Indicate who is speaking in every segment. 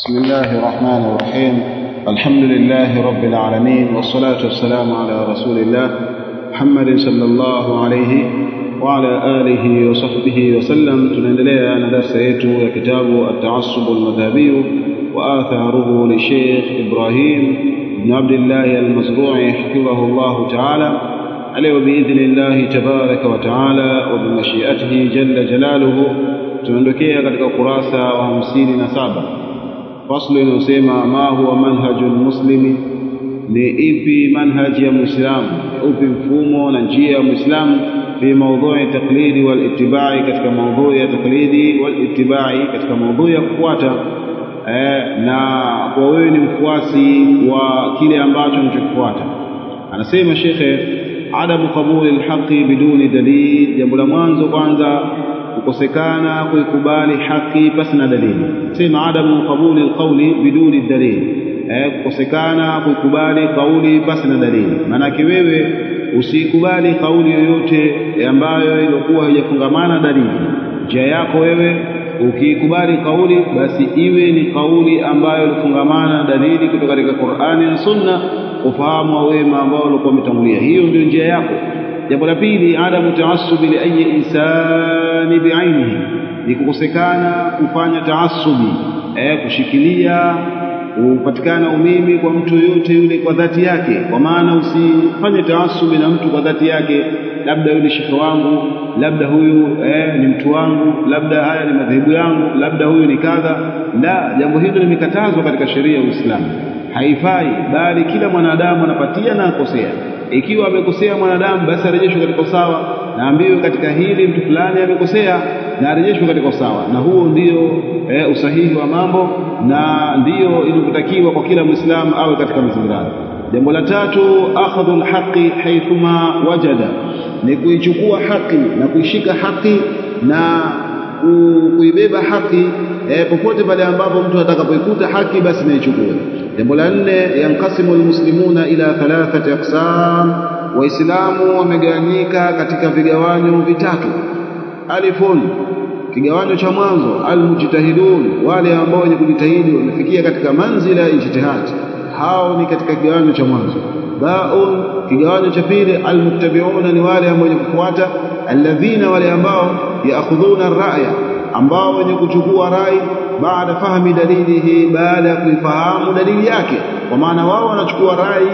Speaker 1: بسم الله الرحمن الرحيم. الحمد لله رب العالمين، والصلاة والسلام على رسول الله محمد صلى الله عليه وعلى آله وصحبه وسلم. tunaendelea na darasa yetu ya kitabu التعصب المذهبي وآثاره للشيخ إبراهيم بن عبد الله المزروعي حفظه الله تعالى عليه بإذن الله تبارك وتعالى وبمشيئته جل جلاله. tunaondokea katika kurasa wa 57 faslu inayosema ma huwa manhajul muslimi, ni ipi manhaji ya muislamu, upi mfumo na njia ya muislamu fi mawdhu'i taqlidi wal ittiba'i, katika mawdhu'i ya taqlidi wal ittiba'i, katika mawdhu'i ya kufuata na kwa wewe ni mfuasi wa kile ambacho unachofuata. Anasema shekhe, adamu qabuli alhaqi biduni dalil. Jambo la mwanzo kwanza kukosekana kuikubali haki pasi na dalili. Sema adamu qabuli alqawli biduni dalil, kukosekana kuikubali kauli pasi na dalili. Maana wewe usikubali kauli yoyote ambayo ilikuwa haijafungamana dalili. Njia yako wewe ukikubali kauli basi iwe ni kauli ambayo ilifungamana na dalili kutoka katika Qur'ani na Sunna, ufahamu wa wema ambao walikuwa wametangulia. Hiyo ndio njia yako. Jambo la pili, adamu taassubi li ayi insani bi'ainihi, ni kukosekana kufanya taassubi, kushikilia upatikana umimi kwa mtu yote yule kwa dhati yake. Kwa maana usifanye taassubi na mtu kwa dhati yake, labda yule shekhi wangu, labda huyu ni mtu wangu, labda haya ni madhehebu yangu, labda huyu ni kadha. La, jambo hilo limekatazwa katika sheria ya Uislamu, haifai. Bali kila mwanadamu anapatia na akosea. Ikiwa amekosea mwanadamu, basi arejeshwe katika sawa, na ambiwe katika hili mtu fulani amekosea na arejeshwe katika sawa. Na huo ndio usahihi wa mambo, na ndio ilivyotakiwa kwa kila Muislamu awe katika mazingira. Jambo la tatu, akhadhul haqi haithuma wajada, ni kuichukua haki na kuishika haki na kuibeba haki popote pale ambapo mtu atakapoikuta haki basi naichukue. Jambo la nne, yankasimu almuslimuna ila thalathati aqsam, waislamu wamegawanyika katika vigawanyo vitatu. Alifun, kigawanyo cha mwanzo, almujtahidun, wale ambao wenye kujitahidi wamefikia katika manzila ya ijtihad, hao ni katika kigawanyo cha mwanzo. Baun, kigawanyo cha pili, almuttabi'una, ni wale ambao wenye kufuata. Alladhina, wale ambao yaakhudhuna ar-ra'ya, ambao wenye kuchukua rai baada fahmi dalilihi, baada ya kuifahamu dalili yake. Kwa maana wao wanachukua rai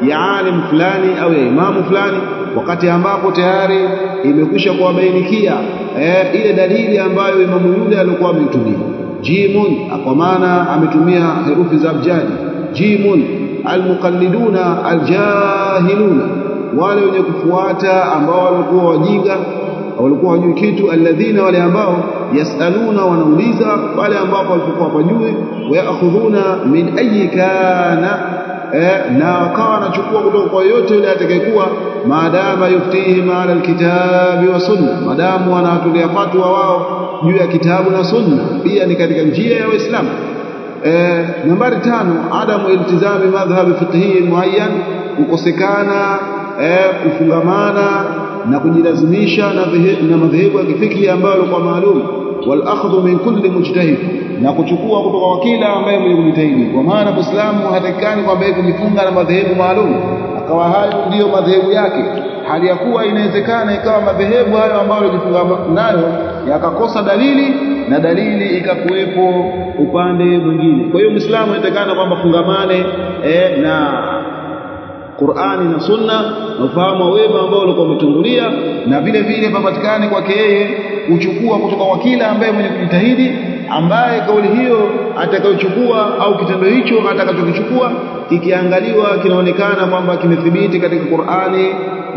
Speaker 1: ya alim fulani au ya imamu fulani wakati ambapo tayari imekwisha kuwabainikia ile dalili ambayo imamu yule alikuwa ameitumia. Jimun, kwa maana ametumia herufi za abjadi. Jimun, almuqalliduna aljahiluna, wale wenye kufuata ambao walikuwa wajinga, walikuwa hawajui kitu. Alladhina, wale ambao yasaluna, wanauliza pale ambapo walikuwa hawajui. Wayaakhudhuna min ayi kana, na wakawa wanachukua kutoka kwa yote yule atakayekuwa, maadama yuftihim ala alkitabi wa sunna, maadamu wanawatolea fatwa wao juu ya kitabu na sunna, pia ni katika njia ya Uislamu. Nambari 5, adamu iltizami madhhabi fiqhi muayyan, kukosekana kufungamana na kujilazimisha na madhehebu ya kifikhi ambayo yalikuwa maalum. Wal akhdhu min kulli mujtahid, na kuchukua kutoka kwa kila ambaye mwenye kujitahidi. Kwa maana Muislamu hatakikani kwamba yeye kujifunga na madhehebu maalum akawa hayo ndiyo madhehebu yake, hali ya kuwa inawezekana ikawa madhehebu hayo ambayo alijifunga nayo yakakosa dalili na dalili ikakuwepo upande mwingine. Kwa hiyo Muislamu anatakana kwamba fungamane na Qur'ani na Sunna na ufahamu wema ambao ulikuwa umetangulia, na vile vile papatikane kwake yeye kuchukua kutoka kwa kila ambaye mwenye kujitahidi, ambaye kauli hiyo atakayochukua au kitendo hicho atakachokichukua kikiangaliwa kinaonekana kwamba kimethibiti katika Qur'ani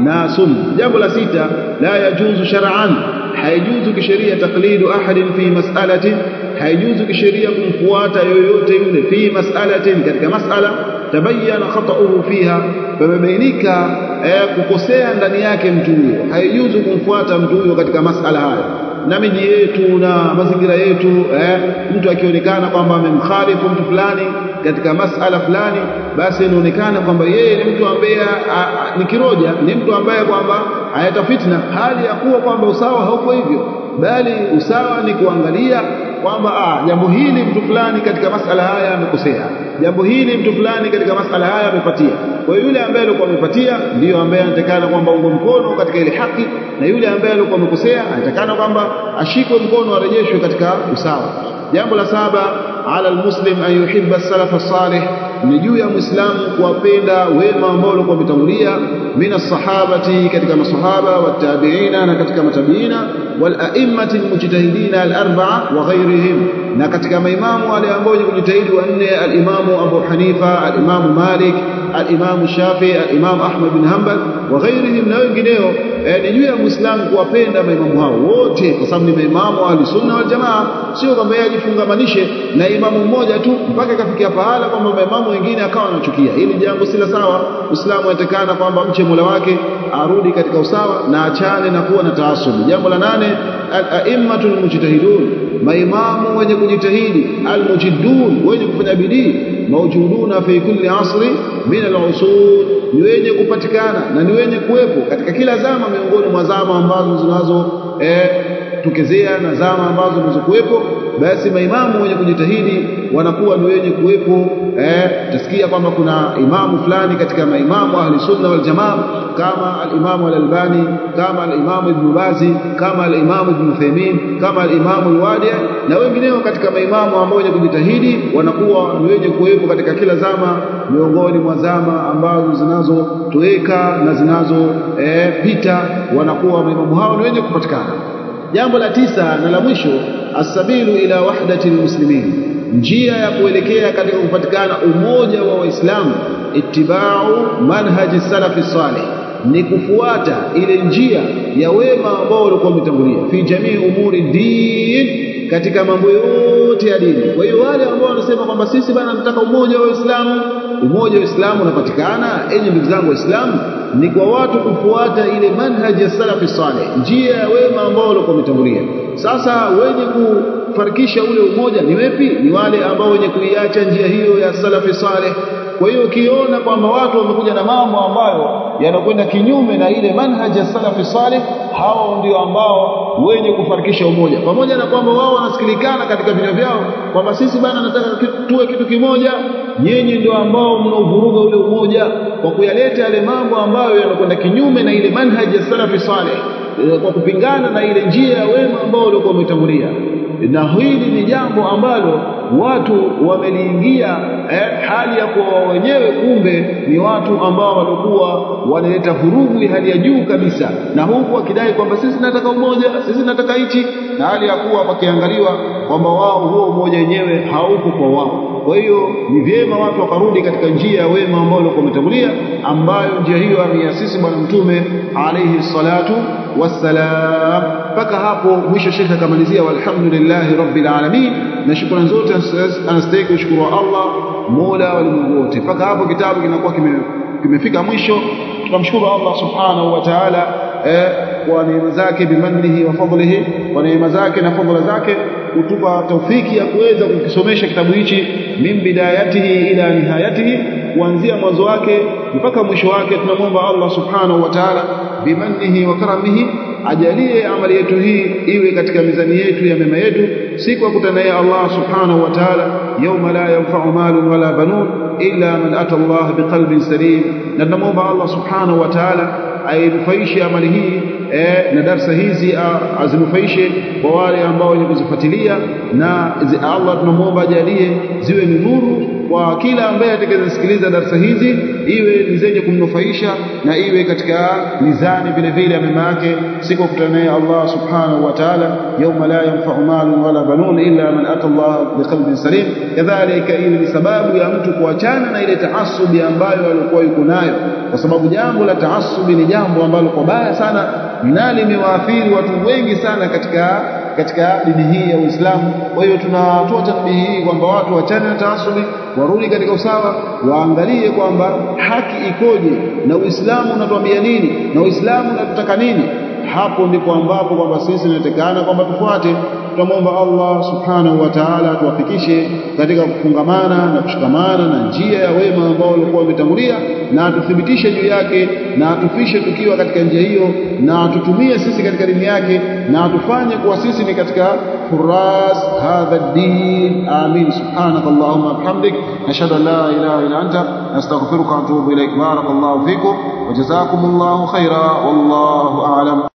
Speaker 1: na Sunna. Jambo la 6, la yajuzu shar'an, haijuzu kisheria taqlidu ahadin fi mas'alatin, haijuzu kisheria kumfuata yoyote yule fi mas'alatin, katika mas'ala tabayyana khata'uhu fiha, pamebainika kukosea ndani yake mtu huyo, haijuzu kumfuata mtu huyo katika mas'ala hayo. Na miji yetu na mazingira yetu, mtu akionekana kwamba amemkhalifu mtu fulani katika mas'ala fulani, basi inaonekana kwamba yeye ni mtu ambaye ni kiroja, ni mtu ambaye kwamba hayata fitna, hali ya kuwa kwamba usawa hauko hivyo, bali usawa ni kuangalia kwamba jambo hili mtu fulani katika masala haya amekosea, jambo hili mtu fulani katika masala haya amepatia. Kwa hiyo yule ambaye alikuwa amepatia ndiyo ambaye anatakana kwamba ungo mkono katika ile haki, na yule ambaye alikuwa amekosea anatakana kwamba ashikwe mkono, arejeshwe katika usawa. Jambo la 7, ala almuslim an yuhibba as-salaf as-salih, ni juu ya muislamu kuwapenda wema ambao walikuwa wametangulia, mina sahabati, katika masahaba, wa tabiina, na katika matabiina, wal a'immati al-mujtahidina al-arba'a wa ghayrihim, na katika maimamu wale ambao wenye kujitahidi wanne, al-imamu Abu Hanifa, al-imamu Malik, al-imamu Shafi, al-imamu Ahmad bin Hanbal wa ghayrihim, na wengineo. Ni juu ya muislamu kuwapenda maimamu hao wote, kwa sababu ni maimamu wa Ahlusunna wal Jamaa. Sio kwamba yeye ajifungamanishe na imamu mmoja tu mpaka kafikia pahala kwamba maimamu wengine akawa anachukia. Hili jambo si la sawa. Muislamu anatakana kwamba mche Mola wake, arudi katika usawa na achane na kuwa na taasubi. Jambo la 8, al-a'immatul mujtahidun, maimamu wenye kujitahidi, al-mujiddun, wenye kufanya bidii, mawjuduna fi kulli asri min al-usur, ni wenye kupatikana na ni wenye kuwepo katika kila zama, miongoni mwa zama ambazo zinazo tukezea na zama ambazo zinazokuwepo. Basi maimamu wenye kujitahidi wanakuwa ni wenye kuwepo. Tasikia kwamba kuna imamu fulani katika maimamu ahli sunna wal jamaa, kama al-imamu al-Albani, kama al-imamu Ibn Bazi, kama al-imamu Ibn Uthaymeen, kama al-imamu al-Wadi, na wengineo katika maimamu ambao wenye kujitahidi wanakuwa ni wenye kuwepo katika kila zama, miongoni mwa zama ambazo zinazotoweka na zinazopita, wanakuwa maimamu hao ni wenye kupatikana. Jambo la 9 na la mwisho, as-sabilu ila wahdati al-muslimin, njia ya kuelekea katika kupatikana umoja wa Waislamu, ittiba'u manhaji salafi salih, ni kufuata ile njia ya wema ambao walikuwa wametangulia, fi jamii umuri din, katika mambo yote ya dini. Kwa hiyo wale ambao wanasema kwamba sisi bana tunataka umoja wa Uislamu, umoja wa Uislamu unapatikana, enyi ndugu zangu Waislamu, ni kwa watu kufuata ile manhaji ya salafi salih, njia ya wema ambao walikuwa wametangulia. Sasa wenye kufarikisha ule umoja ni wepi? Ni wale ambao wenye kuiacha njia hiyo ya salafi salih. Kwa hiyo ukiona kwamba watu wamekuja na mambo ambayo yanakwenda kinyume na ile manhaji ya salafi salih, hao ndio ambao wenye kufarikisha umoja, pamoja na kwamba wao wanasikilikana katika vinywa vyao kwamba sisi bana nataka tuwe kitu kimoja. Nyinyi ndio ambao mnaovuruga ule umoja kwa kuyaleta yale mambo ambayo yanakwenda kinyume na ile manhaji ya salafi salih, kwa kupingana na ile njia ya wema ambao walikuwa wametangulia. Na hili ni jambo ambalo watu wameliingia hali ya kuwa wenyewe kumbe ni watu ambao walikuwa wanaleta vurugu hali ya juu kabisa, na huku wakidai kwamba sisi tunataka umoja, sisi tunataka hichi, na hali ya kuwa wakiangaliwa kwamba wao huo umoja wenyewe hauko kwa wao. Kwa hiyo ni vyema watu wakarudi katika njia ya wema ambao walikuwa wametangulia, ambayo njia hiyo ameasisi Bwana Mtume alayhi salatu wassalam. Mpaka hapo mwisho Sheikh akamalizia, walhamdulillahi rabbil alamin, na shukrani zote anastahili kushukuru Allah Mola wa ulimwengu wote. Mpaka hapo kitabu kinakuwa kimefika mwisho. Tunamshukuru Allah subhanahu wa ta'ala kwa neema zake, bimannihi wa fadlihi, kwa neema zake na fadhila zake kutupa taufiki ya kuweza kukisomesha kitabu hichi min bidayatihi ila nihayatihi, kuanzia mwanzo wake mpaka mwisho wake. Tunamwomba Allah subhanahu wa ta'ala bimannihi wa karamihi ajalie amali yetu hii iwe katika mizani yetu ya mema yetu siku akutana naye Allah subhanahu wa ta'ala, yawma la yanfa'u malun wala banun illa man ata Allah biqalbin salim. Na tunamwomba Allah subhanahu wa ta'ala ainufaishe amali hii na darasa hizi azinufaishe kwa wale ambao wenye kuzifuatilia, na Allah tunamwomba ajalie ziwe ni nuru kwa kila ambaye atakayesikiliza darasa hizi, iwe ni zenye kumnufaisha na iwe katika mizani vile vile mema yake siku kukutana naye Allah subhanahu wa ta'ala, yawma la yanfa'u malun wala banun illa man ata Allah biqalbin salim. Kadhalika iwe ni sababu ya mtu kuachana na ile taassubi ambayo alikuwa yuko nayo, kwa sababu jambo la taassubi ni jambo ambalo kwa baya sana na limewaathiri watu wengi sana katika dini hii ya Uislamu. Kwa hiyo tunatoa tanbihi hii kwamba watu wachane na taasubi, warudi katika usawa, waangalie kwamba haki ikoje na Uislamu unatuambia nini na Uislamu unatutaka nini. Hapo ndipo ambapo kwamba sisi tunatakana kwamba tufuate. tunamwomba Allah subhanahu wa ta'ala tuwafikishe katika kufungamana na kushikamana na njia ya wema ambao walikuwa wametangulia, na atuthibitishe juu yake, na atufishe tukiwa katika njia hiyo, na atutumie sisi katika dini yake, na atufanye kuwa sisi ni katika furas hadha ad-din. Amin. Subhanakallahumma bihamdik, nashhadu an la ilaha illa anta, nastaghfiruka wa atubu ilaik. Barakallahu fikum wa jazakumullahu khaira, wallahu a'lam.